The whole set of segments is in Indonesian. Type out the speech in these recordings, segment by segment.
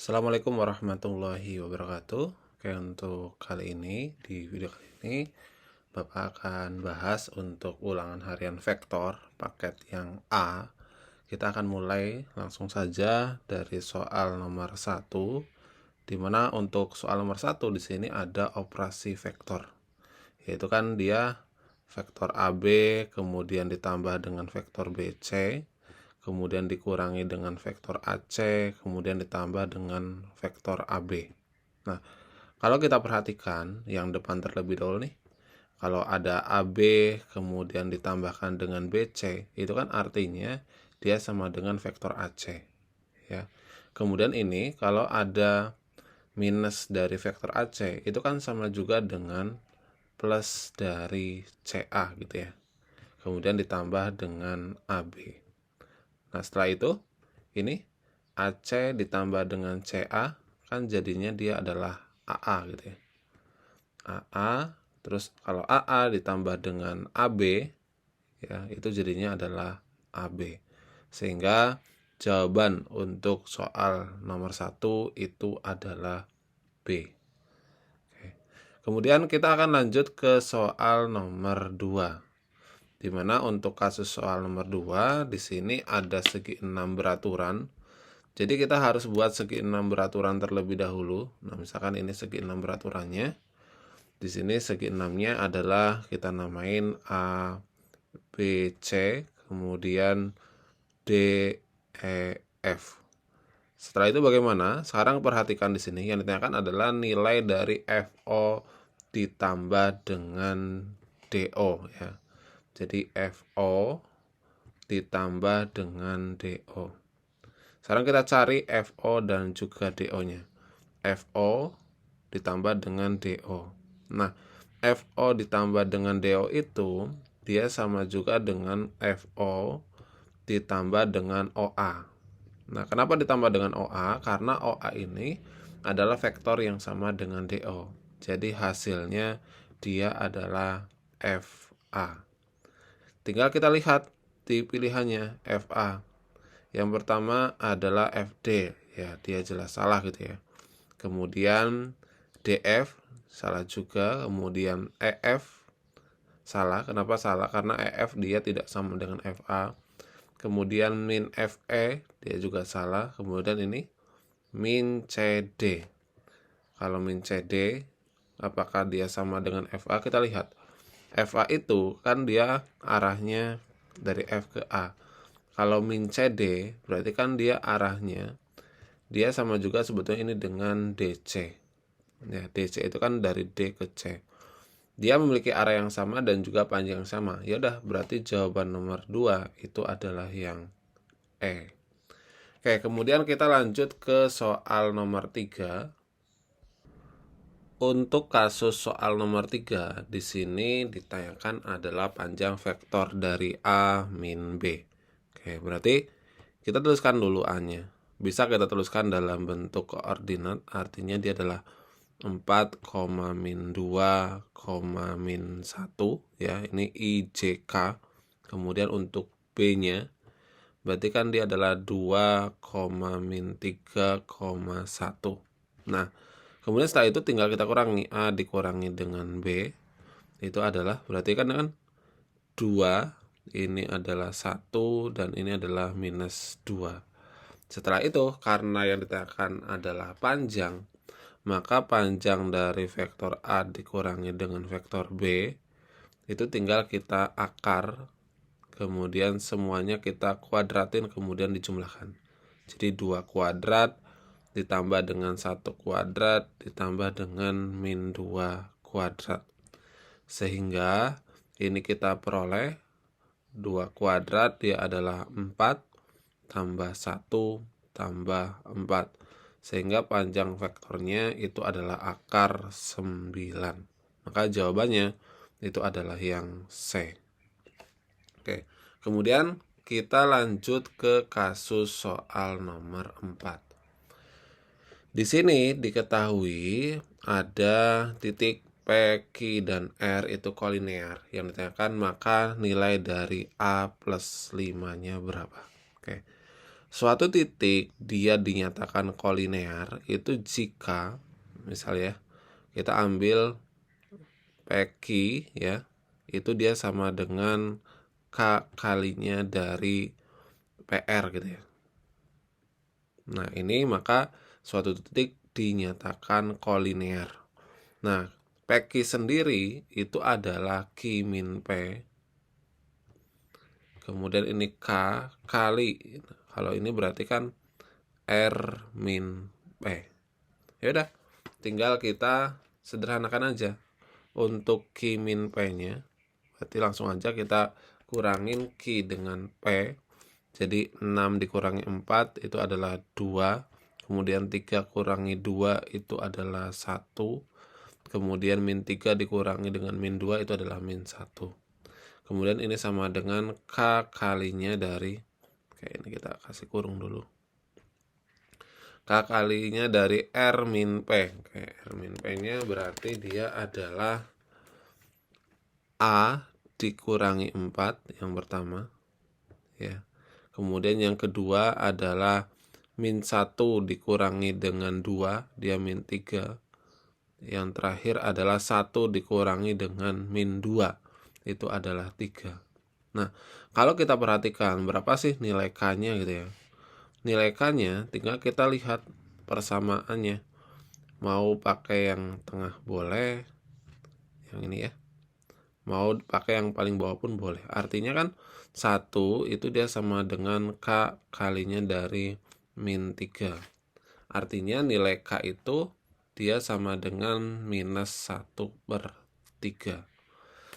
Assalamualaikum warahmatullahi wabarakatuh. Oke, untuk kali ini, di video kali ini, Bapak akan bahas untuk ulangan harian vektor paket yang A. Kita akan mulai langsung saja dari soal nomor 1, di mana untuk soal nomor 1 di sini ada operasi vektor. Yaitu kan dia vektor AB kemudian ditambah dengan vektor BC, kemudian dikurangi dengan vektor AC, kemudian ditambah dengan vektor AB. Nah, kalau kita perhatikan yang depan terlebih dahulu nih, kalau ada AB kemudian ditambahkan dengan BC, itu kan artinya dia sama dengan vektor AC, ya. Kemudian ini kalau ada minus dari vektor AC, itu kan sama juga dengan plus dari CA gitu ya. Kemudian ditambah dengan AB. Nah, setelah itu ini AC ditambah dengan CA kan jadinya dia adalah AA gitu ya. AA, terus kalau AA ditambah dengan AB ya, itu jadinya adalah AB. Sehingga jawaban untuk soal nomor 1 itu adalah B. Oke. Kemudian kita akan lanjut ke soal nomor 2. Di mana untuk kasus soal nomor 2 di sini ada segi 6 beraturan. Jadi kita harus buat segi 6 beraturan terlebih dahulu. Nah, misalkan ini segi 6 beraturannya. Di sini segi 6-nya adalah kita namain A, B, C, kemudian D, E, F. Setelah itu bagaimana? Sekarang perhatikan di sini yang ditanyakan adalah nilai dari FO ditambah dengan DO ya. Jadi FO ditambah dengan DO. Sekarang kita cari FO dan juga DO-nya. FO ditambah dengan DO. Nah, FO ditambah dengan DO itu dia sama juga dengan FO ditambah dengan OA. Nah, kenapa ditambah dengan OA? Karena OA ini adalah vektor yang sama dengan DO. Jadi hasilnya dia adalah FA. Tinggal kita lihat di pilihannya FA. Yang pertama adalah FD, ya dia jelas salah gitu ya. Kemudian DF salah juga, kemudian EF salah. Kenapa salah? Karena EF dia tidak sama dengan FA. Kemudian min FE dia juga salah. Kemudian ini min CD. Kalau min CD apakah dia sama dengan FA? Kita lihat. FA itu kan dia arahnya dari F ke A. Kalau min CD berarti kan dia arahnya dia sama juga sebetulnya ini dengan DC. Ya, DC itu kan dari D ke C. Dia memiliki arah yang sama dan juga panjang yang sama. Ya udah, berarti jawaban nomor 2 itu adalah yang E. Oke, kemudian kita lanjut ke soal nomor 3. Untuk kasus soal nomor 3, di sini ditanyakan adalah panjang vektor dari A min B. Oke, berarti kita tuliskan dulu A-nya. Bisa kita tuliskan dalam bentuk koordinat, artinya dia adalah 4, min 2, min 1 ya. Ini IJK. Kemudian untuk B-nya berarti kan dia adalah 2, min 3, 1. Nah, kemudian setelah itu tinggal kita kurangi. A dikurangi dengan B itu adalah berarti kan 2, ini adalah 1 dan ini adalah minus 2. Setelah itu karena yang ditanyakan adalah panjang, maka panjang dari vektor A dikurangi dengan vektor B itu tinggal kita akar, kemudian semuanya kita kuadratin kemudian dijumlahkan. Jadi 2 kuadrat ditambah dengan 1 kuadrat ditambah dengan min 2 kuadrat. Sehingga ini kita peroleh 2 kuadrat dia adalah 4 tambah 1 tambah 4. Sehingga panjang vektornya itu adalah akar 9. Maka jawabannya itu adalah yang C. Oke, kemudian kita lanjut ke kasus soal nomor 4. Di sini diketahui ada titik P, Q, dan R itu kolinear. Yang ditanyakan maka nilai dari A plus 5-nya berapa? Oke. Suatu titik dia dinyatakan kolinear itu jika misalnya kita ambil PQ ya, itu dia sama dengan K kalinya dari PR gitu ya. Nah, ini maka suatu titik dinyatakan kolinear. Nah, PQ sendiri itu adalah Q min P. Kemudian ini K kali. Kalau ini berarti kan R min P. Ya udah, tinggal kita sederhanakan aja. Untuk Q min P-nya, berarti langsung aja kita kurangin Q dengan P. Jadi 6 dikurangi 4 itu adalah 2. Kemudian 3 kurangi 2 itu adalah 1. Kemudian min 3 dikurangi dengan min 2 itu adalah min 1. Kemudian ini sama dengan K kalinya dari, kayak ini kita kasih kurung dulu. K kalinya dari R min P. Oke, R min P-nya berarti dia adalah A dikurangi 4 yang pertama. Ya. Kemudian yang kedua adalah min 1 dikurangi dengan 2, dia min 3. Yang terakhir adalah 1 dikurangi dengan min 2, itu adalah 3. Nah, kalau kita perhatikan berapa sih nilai K-nya gitu ya. Nilai K-nya tinggal kita lihat persamaannya. Mau pakai yang tengah boleh, yang ini ya. Mau pakai yang paling bawah pun boleh. Artinya kan 1 itu dia sama dengan K kalinya dari min 3. Artinya nilai K itu dia sama dengan minus 1/3.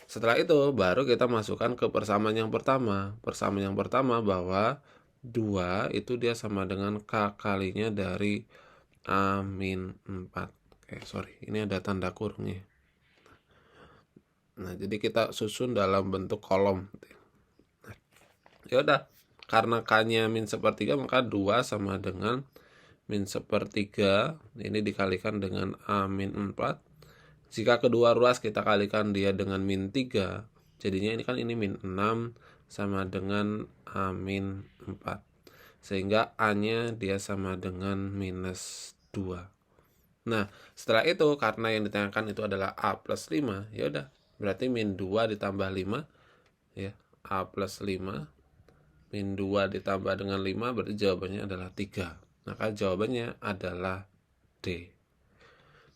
Setelah itu baru kita masukkan ke persamaan yang pertama. Persamaan yang pertama bahwa 2 itu dia sama dengan K kalinya dari A min 4. Ini ada tanda kurungnya. Nah, jadi kita susun dalam bentuk kolom. Ya udah, karena K-nya min 1/3 maka 2 sama dengan min 1/3, ini dikalikan dengan A min 4. Jika kedua ruas kita kalikan dia dengan min 3, jadinya ini kan ini min 6 sama dengan A min 4. Sehingga A-nya dia sama dengan minus 2. Nah, setelah itu karena yang ditanyakan itu adalah A plus 5, ya udah, berarti min 2 ditambah 5 ya, A plus 5 min 2 ditambah dengan 5 berarti jawabannya adalah 3. Maka jawabannya adalah D.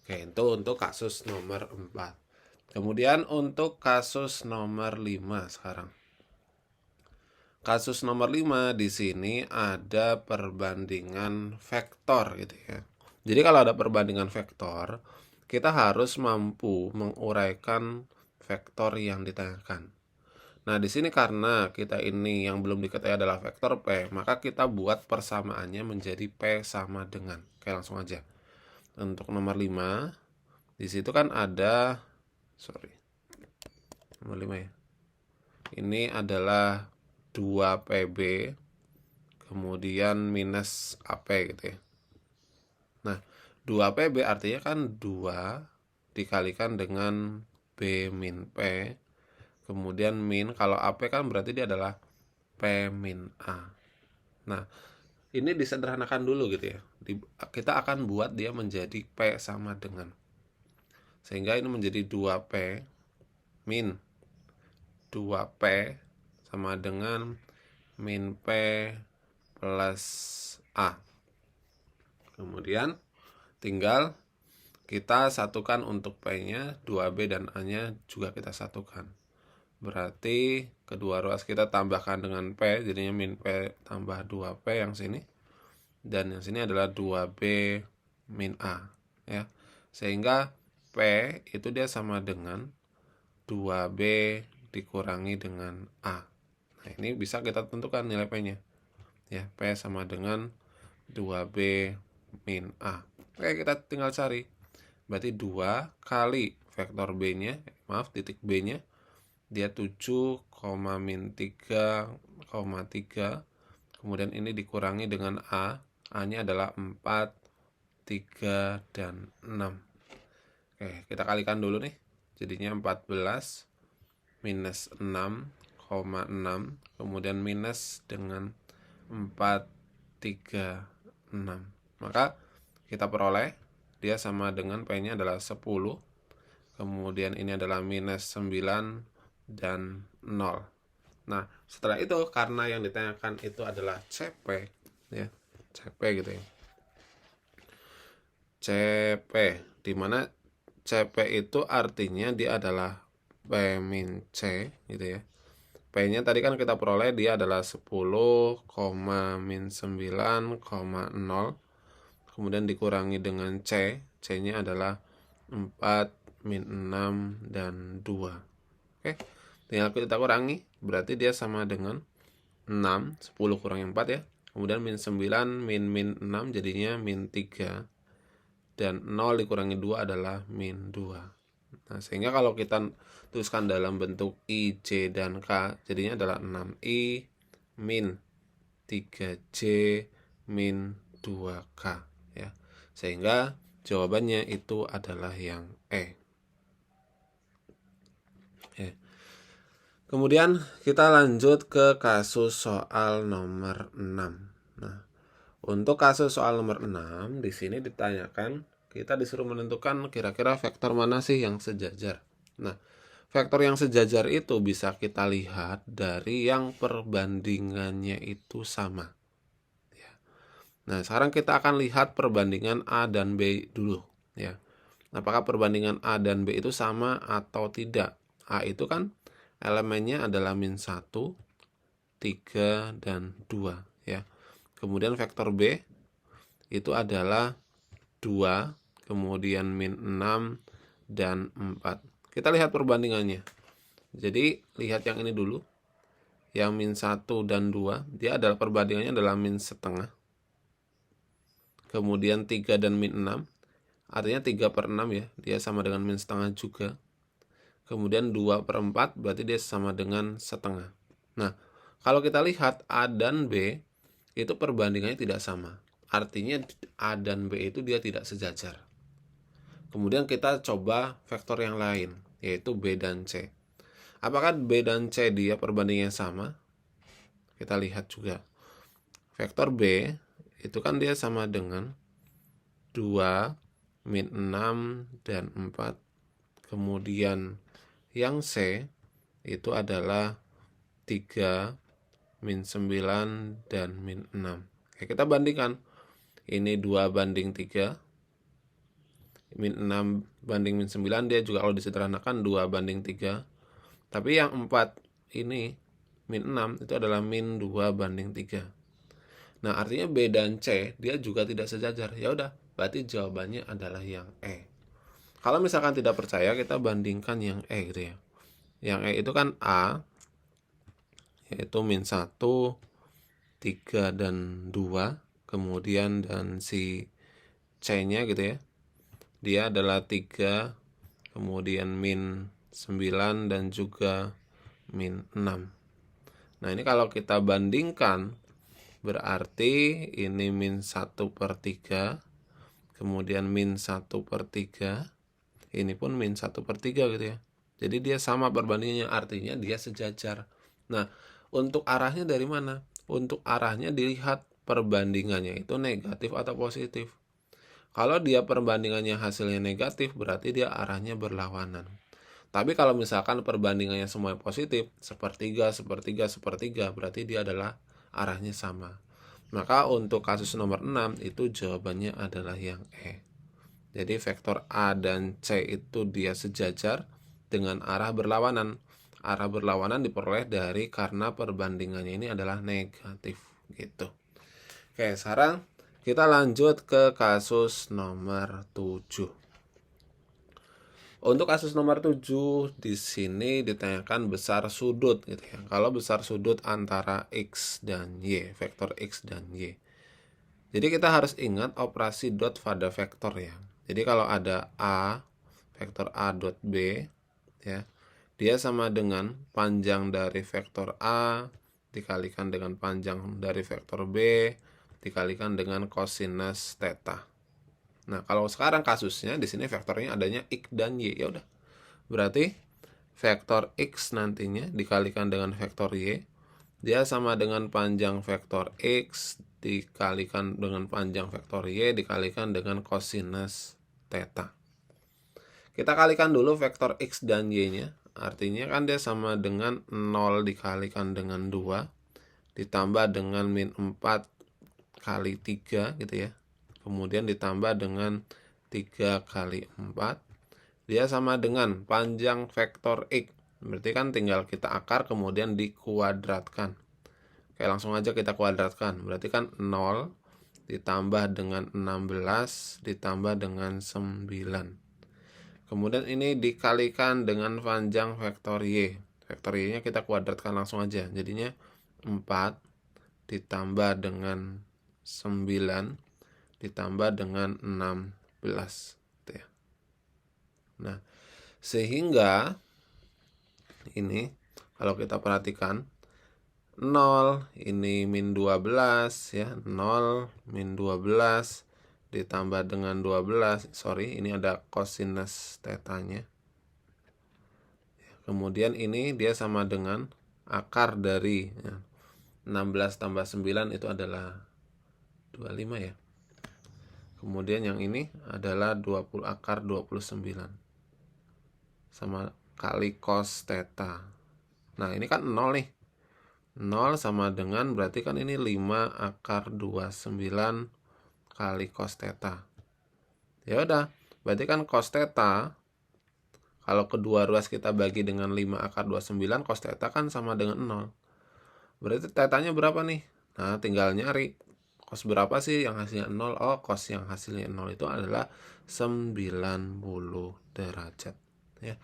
Oke, itu untuk kasus nomor 4. Kemudian untuk kasus nomor 5 sekarang. Kasus nomor 5 di sini ada perbandingan vektor gitu ya. Jadi kalau ada perbandingan vektor, kita harus mampu menguraikan vektor yang ditanyakan. Nah, di sini karena kita ini yang belum diketahui adalah vektor P, maka kita buat persamaannya menjadi P sama dengan. Oke, langsung aja. Untuk nomor 5, di situ kan ada nomor 5 ya. Ini adalah 2PB kemudian minus AP gitu ya. Nah, 2PB artinya kan 2 dikalikan dengan B min P. Kemudian min, kalau AP kan berarti dia adalah P min A. Nah, ini disederhanakan dulu gitu ya. Kita akan buat dia menjadi P sama dengan. Sehingga ini menjadi 2P min 2P sama dengan min P plus A. Kemudian tinggal kita satukan untuk P-nya, 2B dan A-nya juga kita satukan. Berarti kedua ruas kita tambahkan dengan P, jadinya min P tambah 2P yang sini. Dan yang sini adalah 2B min A. Ya. Sehingga P itu dia sama dengan 2B dikurangi dengan A. Nah, ini bisa kita tentukan nilai P-nya. Ya, P sama dengan 2B min A. Oke, kita tinggal cari. Berarti 2 kali vektor B-nya, titik B-nya, dia 7, min 3,3. Kemudian ini dikurangi dengan A. A-nya adalah 4, 3, dan 6. Oke, kita kalikan dulu nih. Jadinya 14 minus 6,6. Kemudian minus dengan 4, 36. Maka kita peroleh dia sama dengan P-nya adalah 10. Kemudian ini adalah minus 9 dan 0. Nah, setelah itu karena yang ditanyakan itu adalah CP ya. CP gitu ya. CP di mana CP itu artinya dia adalah P min C gitu ya. P-nya tadi kan kita peroleh dia adalah 10, min 9, 0. Kemudian dikurangi dengan C. C-nya adalah 4, min 6, dan 2. Oke, tinggal kita kurangi. Berarti dia sama dengan 6, 10 kurangi 4 ya. Kemudian min 9, min 6 jadinya min 3. Dan 0 dikurangi 2 adalah min 2. Nah, sehingga kalau kita tuliskan dalam bentuk I, J, dan K, jadinya adalah 6I min 3J min 2K ya. Sehingga jawabannya itu adalah yang E. Oke. Kemudian kita lanjut ke kasus soal nomor 6. Nah, untuk kasus soal nomor 6 di sini ditanyakan kita disuruh menentukan kira-kira vektor mana sih yang sejajar. Nah, vektor yang sejajar itu bisa kita lihat dari yang perbandingannya itu sama. Ya. Nah, sekarang kita akan lihat perbandingan A dan B dulu. Ya. Apakah perbandingan A dan B itu sama atau tidak? A itu kan elemennya adalah min 1, 3, dan 2. Ya. Kemudian vektor B itu adalah 2, kemudian min 6, dan 4. Kita lihat perbandingannya. Jadi lihat yang ini dulu. Yang min 1 dan 2, dia adalah perbandingannya adalah min setengah. Kemudian 3 dan min 6, artinya 3/6 ya, dia sama dengan min setengah juga. Kemudian 2/4 berarti dia sama dengan setengah. Nah, kalau kita lihat A dan B itu perbandingannya tidak sama. Artinya A dan B itu dia tidak sejajar. Kemudian kita coba vektor yang lain, yaitu B dan C. Apakah B dan C dia perbandingannya sama? Kita lihat juga. Vektor B itu kan dia sama dengan 2, min 6, dan 4. Kemudian yang C itu adalah 3, min 9, dan min 6. Oke, kita bandingkan. Ini 2 banding 3. Min 6 banding min 9, dia juga kalau disederhanakan 2 banding 3. Tapi yang 4 ini, min 6, itu adalah min 2 banding 3. Nah, artinya B dan C, dia juga tidak sejajar. Ya udah, berarti jawabannya adalah yang E. Kalau misalkan tidak percaya, kita bandingkan yang E gitu ya. Yang E itu kan A, yaitu min 1, 3, dan 2. Kemudian dan si C-nya gitu ya, dia adalah 3, kemudian min 9, dan juga min 6. Nah, ini kalau kita bandingkan, berarti ini min 1/3, kemudian min 1/3, ini pun min 1/3 gitu ya. Jadi dia sama perbandingannya, artinya dia sejajar. Nah, untuk arahnya dari mana? Untuk arahnya dilihat perbandingannya itu negatif atau positif. Kalau dia perbandingannya hasilnya negatif, berarti dia arahnya berlawanan. Tapi kalau misalkan perbandingannya semua positif, sepertiga, sepertiga, sepertiga, berarti dia adalah arahnya sama. Maka untuk kasus nomor 6 itu jawabannya adalah yang E. Jadi vektor A dan C itu dia sejajar dengan arah berlawanan. Arah berlawanan diperoleh dari karena perbandingannya ini adalah negatif gitu. Oke, sekarang kita lanjut ke kasus nomor 7. Untuk kasus nomor 7 di sini ditanyakan besar sudut gitu ya. Kalau besar sudut antara X dan Y, vektor X dan Y. Jadi kita harus ingat operasi dot pada vektor ya. Jadi kalau ada A, vektor A dot B ya, dia sama dengan panjang dari vektor A dikalikan dengan panjang dari vektor B dikalikan dengan kosinus theta. Nah, kalau sekarang kasusnya di sini vektornya adanya X dan Y, ya udah. Berarti vektor X nantinya dikalikan dengan vektor Y, dia sama dengan panjang vektor X dikalikan dengan panjang vektor Y dikalikan dengan kosinus theta. Kita kalikan dulu vektor X dan Y-nya. Artinya kan dia sama dengan 0 dikalikan dengan 2 ditambah dengan min 4 kali 3 gitu ya. Kemudian ditambah dengan 3 kali 4. Dia sama dengan panjang vektor X. Berarti kan tinggal kita akar kemudian dikuadratkan. Oke, langsung aja kita kuadratkan. Berarti kan 0 ditambah dengan 16 ditambah dengan 9. Kemudian ini dikalikan dengan panjang vektor Y. Vektor Y-nya kita kuadratkan langsung aja. Jadinya 4 ditambah dengan 9 ditambah dengan 16. Gitu ya. Nah, sehingga ini kalau kita perhatikan 0 ini min 12 ya, 0 min 12 ditambah dengan 12, ini ada kosinus tetanya. Kemudian ini dia sama dengan akar dari 16 tambah 9 itu adalah 25 ya. Kemudian yang ini adalah 20 akar 29 sama kali cos theta. Nah, ini kan 0 nih. 0 sama dengan berarti kan ini 5 akar 29 kali cos theta. Ya udah, berarti kan cos theta kalau kedua ruas kita bagi dengan 5 akar 29, cos theta kan sama dengan 0. Berarti tetanya berapa nih? Nah, tinggal nyari cos berapa sih yang hasilnya 0? Oh, cos yang hasilnya 0 itu adalah 90 derajat ya.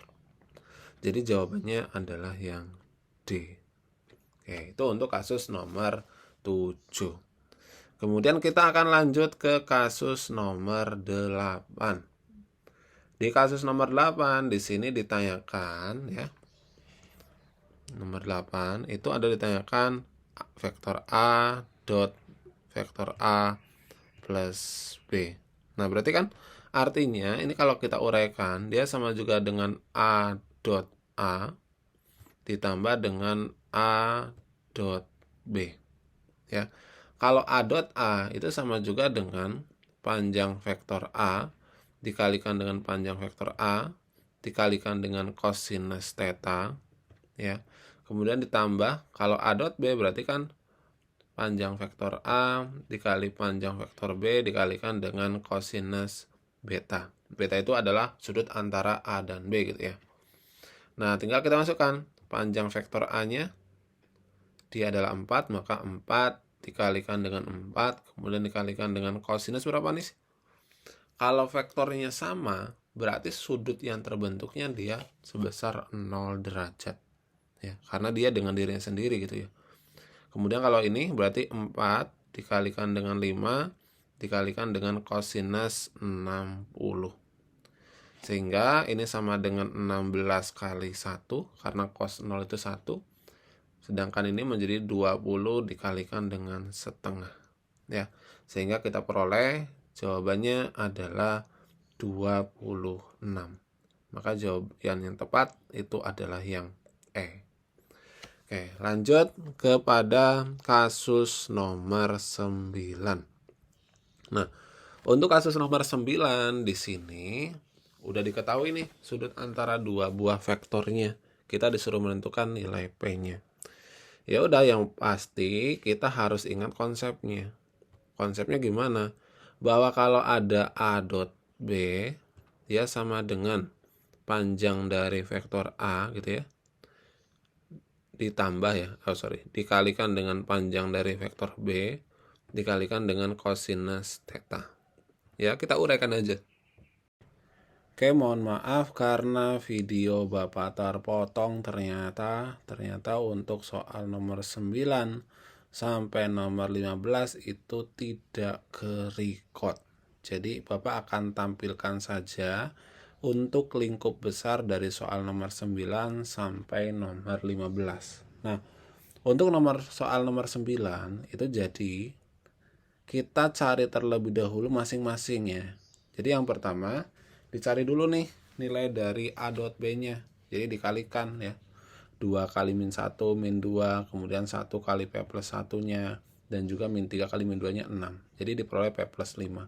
Jadi jawabannya adalah yang D. Oke, itu untuk kasus nomor 7. Kemudian kita akan lanjut ke kasus nomor 8. Di kasus nomor 8 di sini ditanyakan ya. Nomor 8 itu ada ditanyakan vektor A dot vektor A plus B. Nah, berarti kan artinya ini kalau kita uraikan dia sama juga dengan A dot A ditambah dengan A dot B. Ya. Kalau A dot A itu sama juga dengan panjang vektor A dikalikan dengan panjang vektor A dikalikan dengan kosinus theta ya. Kemudian ditambah kalau A dot B berarti kan panjang vektor A dikali panjang vektor B dikalikan dengan kosinus beta. Beta itu adalah sudut antara A dan B gitu ya. Nah, tinggal kita masukkan panjang vektor A-nya dia adalah 4, maka 4 dikalikan dengan 4 kemudian dikalikan dengan kosinus berapa nih? Kalau vektornya sama, berarti sudut yang terbentuknya dia sebesar 0 derajat. Ya, karena dia dengan dirinya sendiri gitu ya. Kemudian kalau ini berarti 4 dikalikan dengan 5 dikalikan dengan kosinus 60. Sehingga ini sama dengan 16 kali 1 karena cos 0 itu 1. Sedangkan ini menjadi 20 dikalikan dengan setengah. Ya, sehingga kita peroleh jawabannya adalah 26. Maka jawaban yang tepat itu adalah yang E. Oke, lanjut kepada kasus nomor 9. Nah, untuk kasus nomor 9 di sini udah diketahui nih sudut antara dua buah vektornya. Kita disuruh menentukan nilai P-nya. Ya udah, yang pasti kita harus ingat konsepnya. Konsepnya gimana? Bahwa kalau ada A dot B dia sama dengan panjang dari vektor A gitu ya. Ditambah ya, dikalikan dengan panjang dari vektor B dikalikan dengan kosinus theta. Ya, kita uraikan aja. Oke, mohon maaf karena video Bapak terpotong ternyata untuk soal nomor 9 sampai nomor 15 itu tidak ke-record. Jadi Bapak akan tampilkan saja untuk lingkup besar dari soal nomor 9 sampai nomor 15. Nah, untuk soal nomor 9 itu jadi kita cari terlebih dahulu masing-masing ya. Jadi yang pertama dicari dulu nih nilai dari A dot B-nya. Jadi dikalikan ya. 2 kali min 1 min 2, kemudian 1 kali P plus 1-nya, dan juga min 3 kali min 2-nya 6. Jadi diperoleh P plus 5.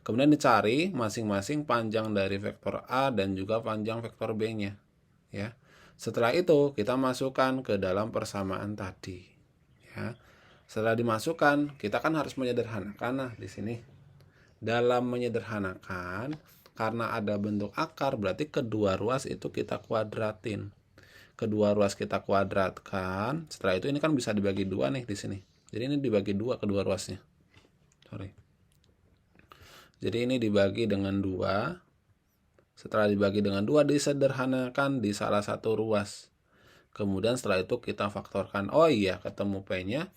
Kemudian dicari masing-masing panjang dari vektor A dan juga panjang vektor B-nya. Ya. Setelah itu kita masukkan ke dalam persamaan tadi. Ya. Setelah dimasukkan, kita kan harus menyederhanakan. Nah, di sini dalam menyederhanakan, karena ada bentuk akar, berarti kedua ruas itu kita kuadratin. Kedua ruas kita kuadratkan. Setelah itu ini kan bisa dibagi dua nih di sini. Jadi ini dibagi dua kedua ruasnya. Jadi ini dibagi dengan 2. Setelah dibagi dengan 2 disederhanakan di salah satu ruas. Kemudian setelah itu kita faktorkan. Oh iya, ketemu P-nya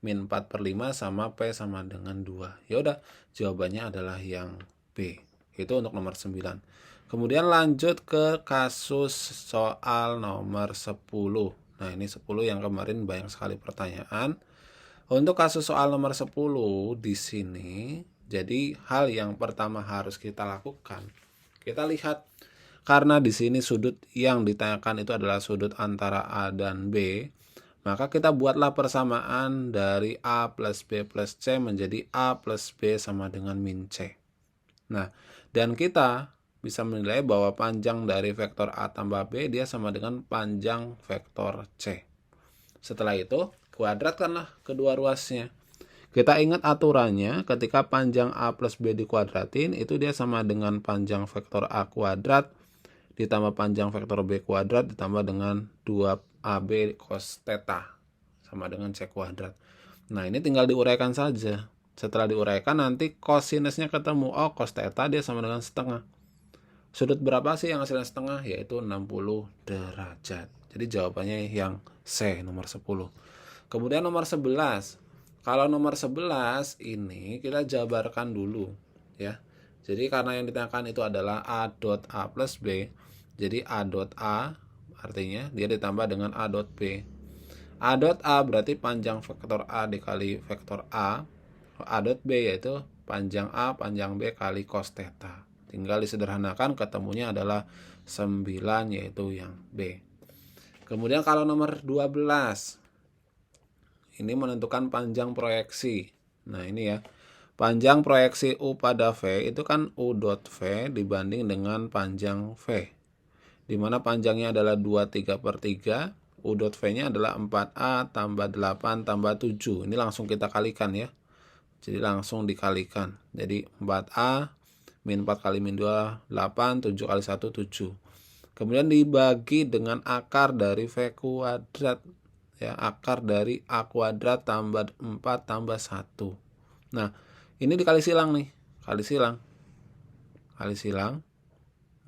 min 4/5 sama P sama dengan 2. Ya udah, jawabannya adalah yang B. Itu untuk nomor 9. Kemudian lanjut ke kasus soal nomor 10. Nah, ini 10 yang kemarin banyak sekali pertanyaan. Untuk kasus soal nomor 10 di sini, jadi hal yang pertama harus kita lakukan, kita lihat karena di sini sudut yang ditanyakan itu adalah sudut antara A dan B, maka kita buatlah persamaan dari A plus B plus C menjadi A plus B sama dengan min C. Nah, dan kita bisa menilai bahwa panjang dari vektor A tambah B dia sama dengan panjang vektor C. Setelah itu, kuadratkanlah kedua ruasnya. Kita ingat aturannya, ketika panjang A plus B dikuadratin, itu dia sama dengan panjang vektor A kuadrat ditambah panjang vektor B kuadrat ditambah dengan 2AB cos theta sama dengan C kuadrat. Nah, ini tinggal diuraikan saja. Setelah diuraikan, nanti kosinusnya ketemu. Oh, cos theta dia sama dengan setengah. Sudut berapa sih yang hasilnya setengah? Yaitu 60 derajat. Jadi jawabannya yang C, nomor 10. Kemudian nomor 11. Kalau nomor 11 ini kita jabarkan dulu. Ya. Jadi karena yang ditanyakan itu adalah A dot A plus B. Jadi A dot A artinya dia ditambah dengan A dot B. A dot A berarti panjang vektor A dikali vektor A. A dot B yaitu panjang A, panjang B kali cos theta. Tinggal disederhanakan, ketemunya adalah 9 yaitu yang B. Kemudian kalau nomor 12, ini menentukan panjang proyeksi. Nah ini ya, panjang proyeksi U pada V itu kan U dot V dibanding dengan panjang V. Dimana panjangnya adalah 23/3, U dot V-nya adalah 4A tambah 8 tambah 7. Ini langsung kita kalikan ya. Jadi langsung dikalikan. Jadi 4A min 4 kali min 2, 8, 7 kali 1, 7. Kemudian dibagi dengan akar dari V kuadrat. Ya, akar dari A kuadrat tambah 4 tambah 1. Nah, ini dikali silang nih. Kali silang.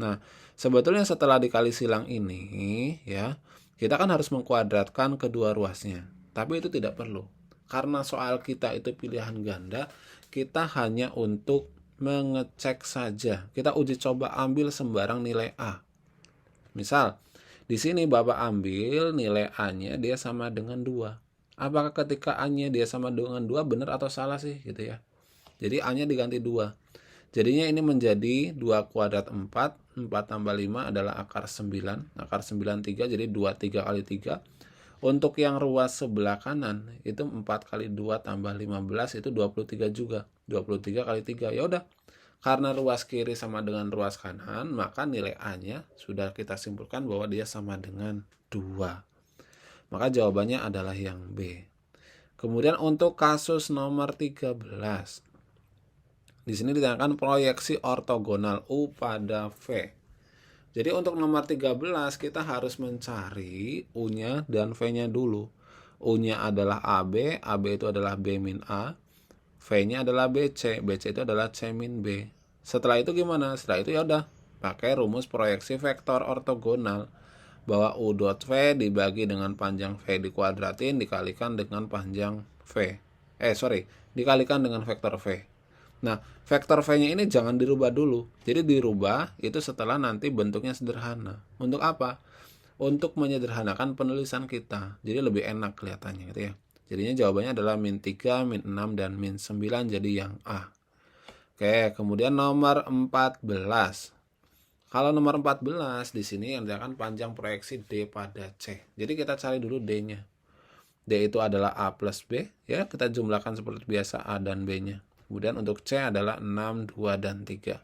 Nah, sebetulnya setelah dikali silang ini, ya, kita kan harus mengkuadratkan kedua ruasnya. Tapi itu tidak perlu. Karena soal kita itu pilihan ganda, kita hanya untuk mengecek saja. Kita uji coba ambil sembarang nilai A. Misal, di sini Bapak ambil nilai A-nya dia sama dengan 2. Apakah ketika A-nya dia sama dengan 2 benar atau salah sih gitu ya. Jadi A-nya diganti 2. Jadinya ini menjadi 2 kuadrat 4. 4 tambah 5 adalah akar 9. Akar 9 3 jadi 2 3 kali 3. Untuk yang ruas sebelah kanan itu 4 kali 2 tambah 15 itu 23 juga. 23 kali 3. Ya udah. Karena ruas kiri sama dengan ruas kanan, maka nilai A-nya sudah kita simpulkan bahwa dia sama dengan 2. Maka jawabannya adalah yang B. Kemudian untuk kasus nomor 13. Di sini ditanyakan proyeksi ortogonal U pada V. Jadi untuk nomor 13 kita harus mencari U-nya dan V-nya dulu. U-nya adalah AB, AB itu adalah B min A. V-nya adalah BC, BC itu adalah C min B. Setelah itu gimana? Setelah itu ya udah pakai rumus proyeksi vektor ortogonal bahwa U dot V dibagi dengan panjang V dikuadratin dikalikan dengan panjang V. Dikalikan dengan vektor V. Nah, vektor V-nya ini jangan dirubah dulu. Jadi dirubah itu setelah nanti bentuknya sederhana. Untuk apa? Untuk menyederhanakan penulisan kita. Jadi lebih enak kelihatannya gitu ya. Jadinya jawabannya adalah min 3, min 6, dan min 9 jadi yang A. Oke, kemudian nomor 14. Kalau nomor 14 di sini yang ditanyakan panjang proyeksi D pada C. Jadi kita cari dulu D-nya. D itu adalah A plus B, ya kita jumlahkan seperti biasa A dan B-nya. Kemudian untuk C adalah 6, 2, dan 3.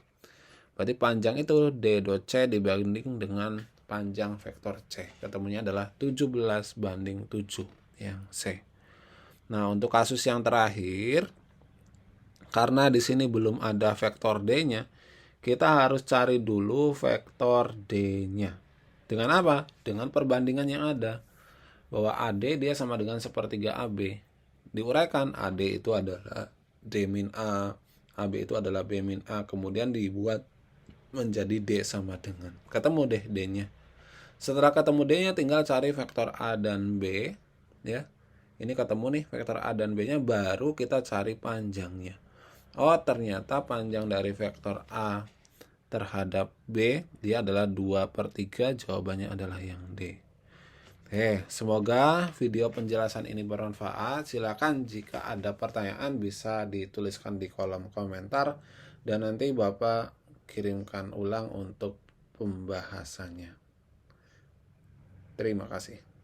Berarti panjang itu D dot C dibanding dengan panjang vektor C. Ketemunya adalah 17 banding 7 yang C. Nah, untuk kasus yang terakhir, karena di sini belum ada vektor D-nya, kita harus cari dulu vektor D-nya. Dengan apa? Dengan perbandingan yang ada. Bahwa AD dia sama dengan sepertiga AB. Diuraikan, AD itu adalah D min A, AB itu adalah B min A, kemudian dibuat menjadi D sama dengan. Ketemu deh D-nya. Setelah ketemu D-nya tinggal cari vektor A dan B, ya. Ini ketemu nih vektor A dan B-nya, baru kita cari panjangnya. Oh, ternyata panjang dari vektor A terhadap B dia adalah 2/3, jawabannya adalah yang D. Oke, semoga video penjelasan ini bermanfaat. Silakan jika ada pertanyaan bisa dituliskan di kolom komentar dan nanti Bapak kirimkan ulang untuk pembahasannya. Terima kasih.